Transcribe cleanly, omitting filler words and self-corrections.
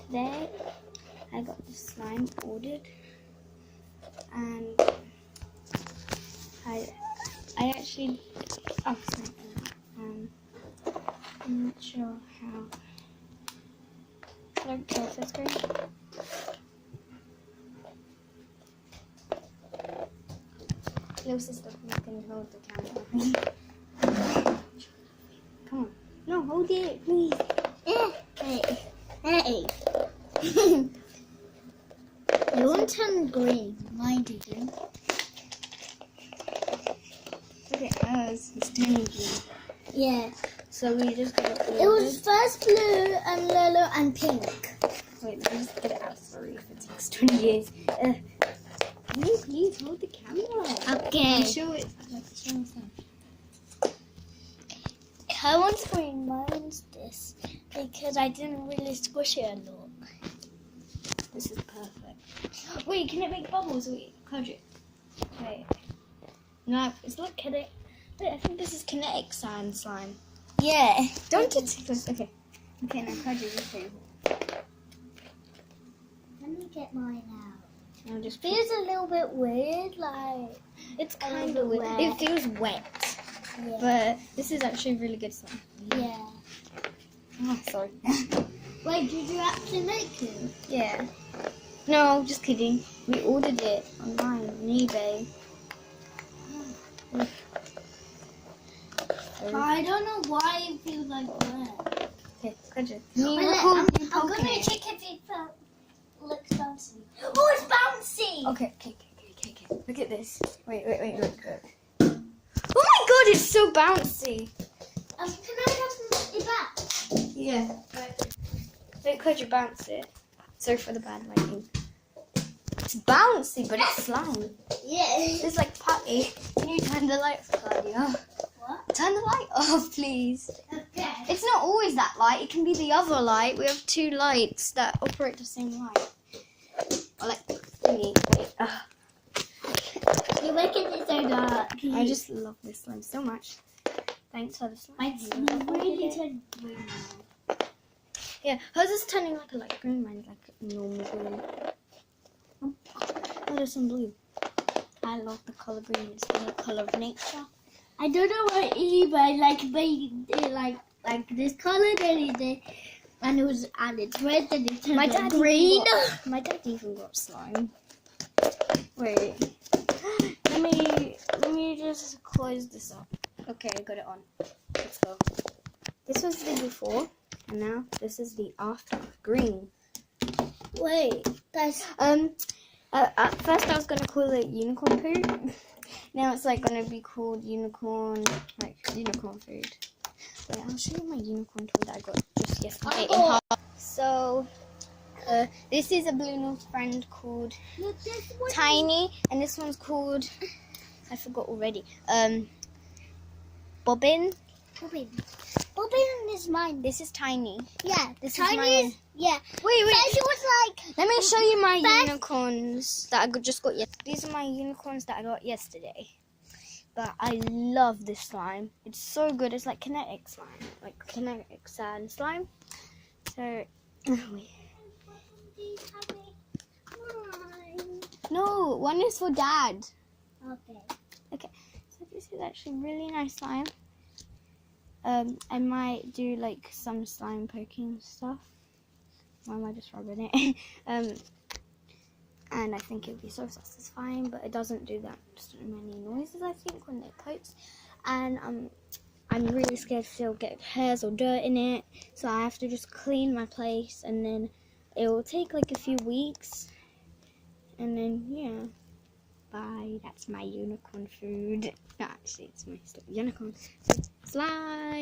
Today I got the slime ordered, and I actually I'm not sure how. Should I close the screen? Little sister, you can hold the camera. Come on. No, hold it, please. Hey. Yours turned green. Mine didn't. Look at ours. It's turning green. Yeah. So we just got it. It was first blue and yellow and pink. Wait, let me just get it out. Sorry if it takes 20 years. Can you please hold the camera? Okay. Show it. Show me some. Her one's green, mine's this. Because I didn't really squish it a lot. This is perfect. Wait, can it make bubbles? Wait, close it. Wait. No, it's not kinetic. Wait, I think this is kinetic sand slime. Yeah. Don't get too close. Okay. Okay, now close it. Just say. Let me get mine out. I'll just Feels a little bit weird, like it's a kind little of bit weird. wet. It feels wet, yeah. but this is actually really good slime. Yeah. Oh, sorry. Wait, did you actually make it? Yeah. No, just kidding. We ordered it online on eBay. I don't know why it feels like that. Okay, good job. I'm gonna check if it looks bouncy. Oh, it's bouncy! Okay. Look at this. Wait. Oh my god, it's so bouncy. Can I have it back? Yeah. Wait, could you bounce it? Sorry for the bad lighting. It's bouncy, but it's slime. Yeah. It's like putty. Can you turn the light off, Claudia? What? Turn the light off, please. Okay. It's not always that light. It can be the other light. We have two lights that operate the same light. Or like thingy. Wait. You're making it so dark. I just love this slime so much. Thanks for the slime. Mine's really turned green now. Yeah, hers is turning like a light green. Mine's like a normal green. Oh, there's some blue. I love the color green. It's the color of nature. I don't know what eBay made it like this color, then it did, and it's red, then it turned green. My dad even got slime. Wait. Let me just close this up. Okay, I got it on. Let's go. This was the before, and now this is the after. Green. Wait, that's At first I was gonna call it unicorn food. Now it's like gonna be called unicorn food. Wait, I'll show you my unicorn toy that I got just yesterday. So, this is a Blue North friend called Tiny, and this one's called, I forgot already. Bobbin. Bobbin is mine. This is Tiny. Yeah, This Tiny is my one. Yeah. Wait. First it was like. Let me show you my First- unicorns that I just got yesterday. These are my unicorns that I got yesterday. But I love this slime. It's so good. It's like kinetic slime. Like kinetic sand slime. So, no, one is for Dad. Okay. So this is actually really nice slime. I might do like some slime poking stuff. Why am I just rubbing it? And I think it'll be so satisfying, but it doesn't do that so many noises, I think, when it coats. And I'm really scared if it'll get hairs or dirt in it, so I have to just clean my place, and then it will take like a few weeks, and then yeah, bye. That's my unicorn food. No, actually, it's my unicorn slime.